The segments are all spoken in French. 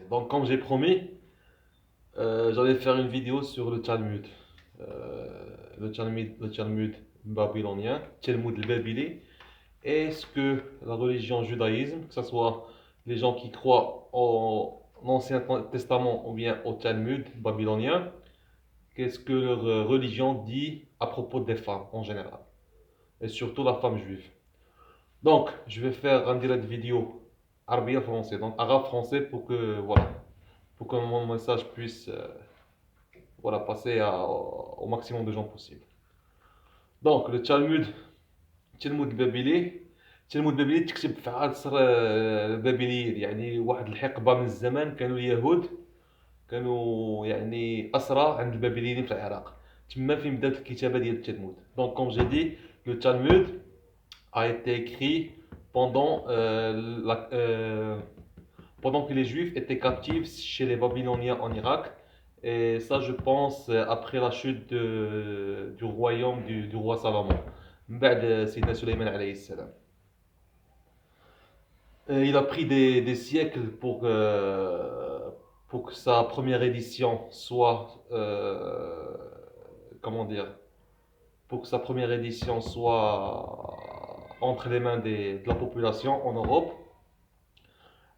Donc, comme j'ai promis, j'allais faire une vidéo sur le Talmud. Le Talmud babylonien, Talmud le Babylé. Est-ce que la religion judaïsme, que ce soit les gens qui croient au Ancien Testament ou bien au Talmud babylonien, qu'est-ce que leur religion dit à propos des femmes en général, et surtout la femme juive. Donc, je vais faire un direct vidéo arabe français, donc arabe français pour que mon message puisse passer au maximum de gens possible. Donc, le Talmud البابلي التلمود البابلي تكتب في عصر البابليين، يعني واحد الحقبة من الزمان كانوا اليهود كانوا يعني أسرى عند البابليين في العراق. تما فين بدات الكتابة ديال التلمود. Donc comme j'ai dit, le Talmud a été écrit pendant que les Juifs étaient captifs chez les Babyloniens en Irak. Et ça, je pense, après la chute du royaume du roi Salomon. بعد سيدنا سليمان عليه السلام. Il a pris des siècles pour que sa première édition soit, comment dire, pour que sa première édition soit entre les mains de la population en Europe.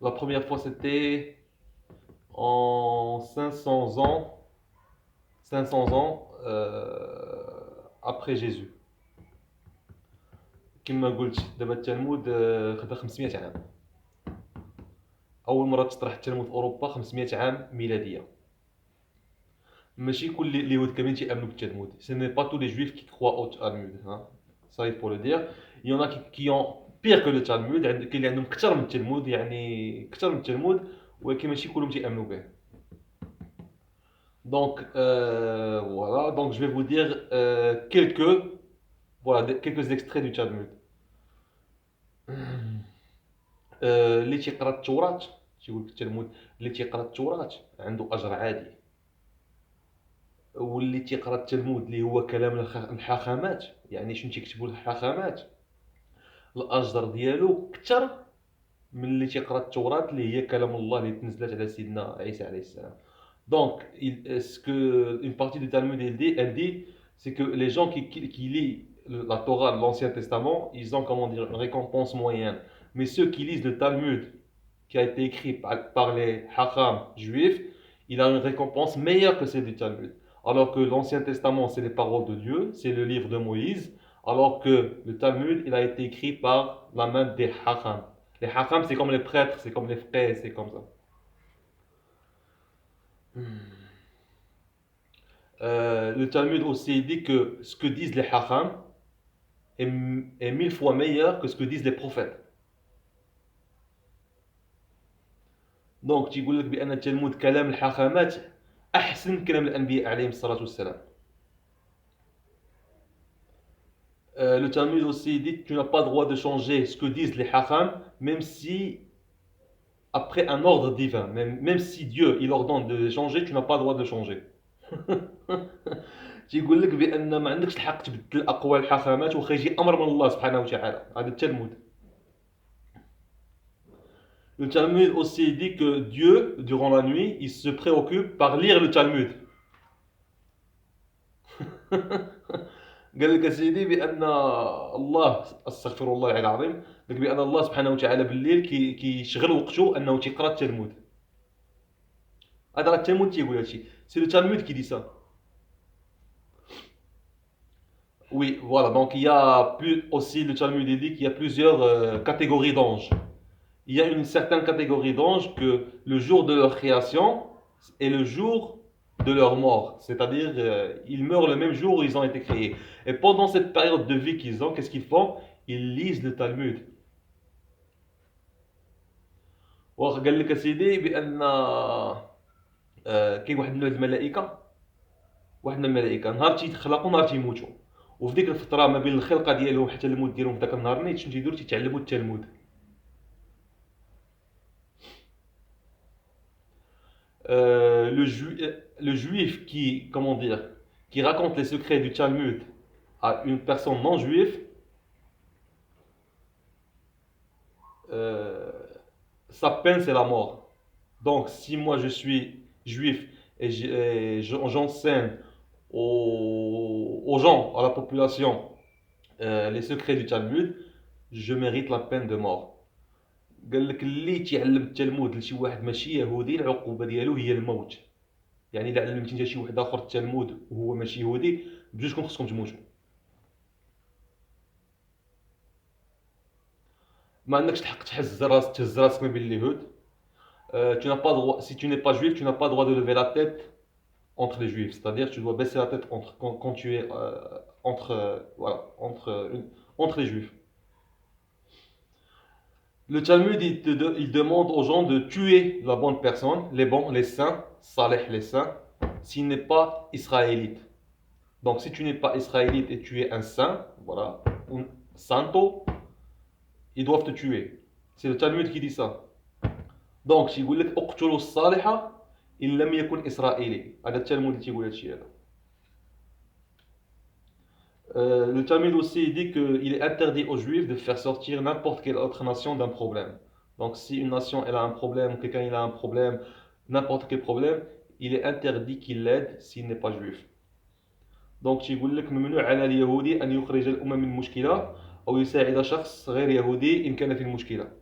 La première fois, c'était en 500 ans après Jésus. كما قلت دابا التلمود خدا 500 عام. اول مره تطرح التلمود في اوروبا 500 عام ميلاديه. ماشي كل اليهود كاملين تيامنوا بالتلمود. Ce n'est pas tous les juifs qui croient au Talmud, hein. Ça il faut le dire. Il y en a qui ont pire que le Talmud, كاين اللي عندهم كثر من التلمود، يعني كثر من التلمود، ولكن ماشي كلهم تيامنوا به. Donc voilà, donc je vais vous dire quelques extraits du Talmud. اللي تيقرا التوراة تيقول لك التلمود، اللي تيقرا التوراة عنده اجر عادي، واللي تيقرا التلمود اللي هو كلام الحاخامات، يعني شنو تيكتبوا الحاخامات، الاجر ديالو كثر من اللي تيقرا التوراة اللي هي كلام الله اللي تنزلت على سيدنا عيسى عليه السلام. Donc, ce que une partie du Talmud elle dit, c'est que les gens qui lisent la Torah, l'Ancien Testament, ils ont, comment dire, une récompense moyenne. Mais ceux qui lisent le Talmud, qui a été écrit par les Hacham juifs, il a une récompense meilleure que celle du Talmud. Alors que l'Ancien Testament, c'est les paroles de Dieu, c'est le livre de Moïse, alors que le Talmud, il a été écrit par la main des Hacham. Les Hacham, c'est comme les prêtres, c'est comme les frères, c'est comme ça. Le Talmud aussi dit que ce que disent les Hacham est 1000 fois meilleur que ce que disent les prophètes. دونك تيقول لك بان التلمود كلام الحاخامات احسن من كلام الانبياء عليهم الصلاه والسلام. Le Talmud aussi dit que tu n'as pas le droit de changer ce que disent les Hacham, même si après un ordre divin, même si Dieu il ordonne de changer, tu n'as pas le droit de changer. تيقول لك بان ما عندكش الحق تبدل اقوال الحاخامات واخا يجي امر من الله سبحانه وتعالى. هذا التلمود. Le Talmud aussi dit que Dieu, durant la nuit, il se préoccupe par lire le Talmud. قال لك سيدي بان الله، استغفر الله العظيم، قال بان الله سبحانه وتعالى بالليل كيشغل وقته انه تيقرا التلمود. هذا راه التلمود تيقول هادشي، سي لو تالمود كي دي سا. Oui, voilà, donc il y a plus aussi le Talmud dit qu'il y a plusieurs catégories d'anges. Il y a une certaine catégorie d'anges que le jour de leur création est le jour de leur mort. C'est-à-dire, ils meurent le même jour où ils ont été créés. Et pendant cette période de vie qu'ils ont, qu'est-ce qu'ils font? Ils lisent le Talmud. وقال لك سيدي بأن كاين واحد من الملائكة، واحد من الملائكة نهار تيتخلقوا نهار تيموتوا، وفي ديك الفترة ما بين الخلقة ديالهم حتى الموت ديالهم في ذاك النهار نيت شنو تيديروا؟ تيتعلموا التلمود. Le juif qui, comment dire, qui raconte les secrets du Talmud à une personne non juive, sa peine c'est la mort. Donc, si moi je suis juif et j'enseigne aux gens, à la population, les secrets du Talmud, je mérite la peine de mort. قال لك اللي تيعلم التلمود لشي واحد ماشي يهودي العقوبه ديالو هي الموت. يعني الا علمتي انت شي واحد اخر التلمود وهو ماشي يهودي بجوجكم خصكم تموتوا. ما عندكش الحق تهز راسك ما بين اليهود. Tu n'as pas droit, si tu n'es pas juif, tu n'as pas droit de lever la tête entre les juifs. C'est-à-dire tu dois baisser la tête quand tu es voilà, entre les juifs. Le Talmud, il demande aux gens de tuer la bonne personne, les bons, les saints, salih les saints, s'il n'est pas israélite. Donc si tu n'es pas israélite et tu es un saint, voilà, un santo, ils doivent te tuer. C'est le Talmud qui dit ça. Donc, si يقول لك اقتلوا الصالح إن لم يكن إسرائيلي. هذا التلمود اللي تيقول هادشي هذا. Le Talmud aussi dit qu'il est interdit aux Juifs de faire sortir n'importe quelle autre nation d'un problème. Donc si une nation elle a un problème, quelqu'un il a un problème, n'importe quel problème, il est interdit qu'il l'aide s'il n'est pas juif. Donc يقول لك ممنوع على اليهودي أن يخرج الأمم من مشكلة أو يساعد شخص غير يهودي إن كان في المشكلة.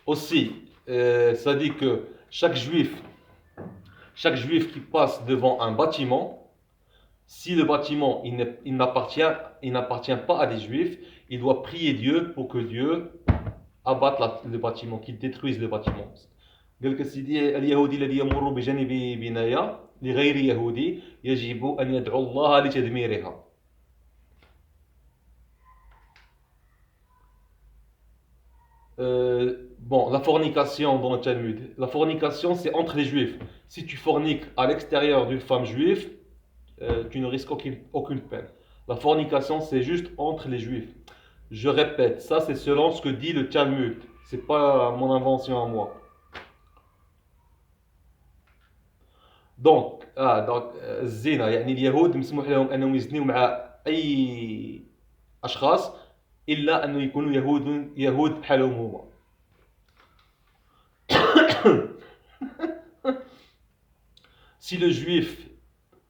Aussi, ça dit que chaque juif qui passe devant un bâtiment, si le bâtiment il n'appartient pas à des juifs, il doit prier Dieu pour que Dieu abatte le bâtiment, qu'il détruise le bâtiment. قال لك سيدي اليهودي الذي يمر بجانب بناية لغير يهودي يجب أن يدعو الله لتدميرها. Bon, la fornication dans le Talmud. La fornication, c'est entre les juifs. Si tu forniques à l'extérieur d'une femme juive, tu ne risques aucune peine. La fornication, c'est juste entre les juifs. Je répète, ça c'est selon ce que dit le Talmud. C'est pas mon invention à moi. Donc, الزنا يعني اليهود مسموح لهم انهم يزنيوا مع اي اشخاص الا انه يكونوا يهود بحالهم هما. Si le juif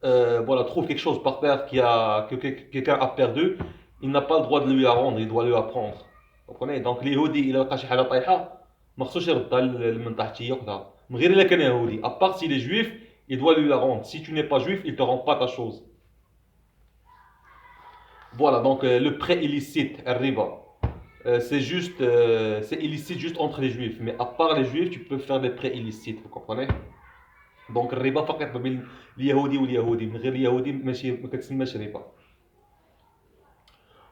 voilà, trouve quelque chose par terre que quelqu'un a perdu, il n'a pas le droit de lui la rendre, il doit lui la prendre. Vous comprenez? Donc اليهودي إلا لقى شي حاجة طايحة ما خصوش يردها من تحت ياخذها، من غير إلا كان يهودي. À part s'il est juif, il doit lui la rendre. Si tu n'es pas juif, il ne te rend pas ta chose. Voilà, donc le prêt illicite, الربا, c'est juste, c'est illicite juste entre les juifs. Mais à part les juifs, tu peux faire des prêts illicites, vous comprenez? Donc الربا فقط ما بين اليهودي واليهودي، من غير اليهودي ماشي ما كتسماش ربا.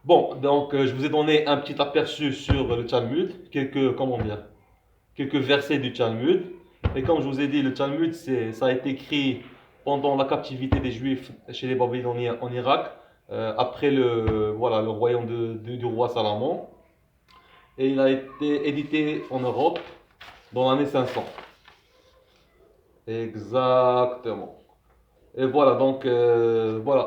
Bon, donc je vous ai donné un petit aperçu sur le Talmud, quelques versets du Talmud. Et comme je vous ai dit, le Talmud, ça a été écrit pendant la captivité des Juifs chez les Babyloniens en Irak, après le royaume du roi Salomon. Et il a été édité en Europe dans l'année 500. Exactement. Et voilà, donc voilà.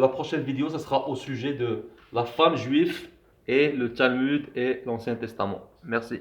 La prochaine vidéo, ce sera au sujet de la femme juive et le Talmud et l'Ancien Testament. Merci.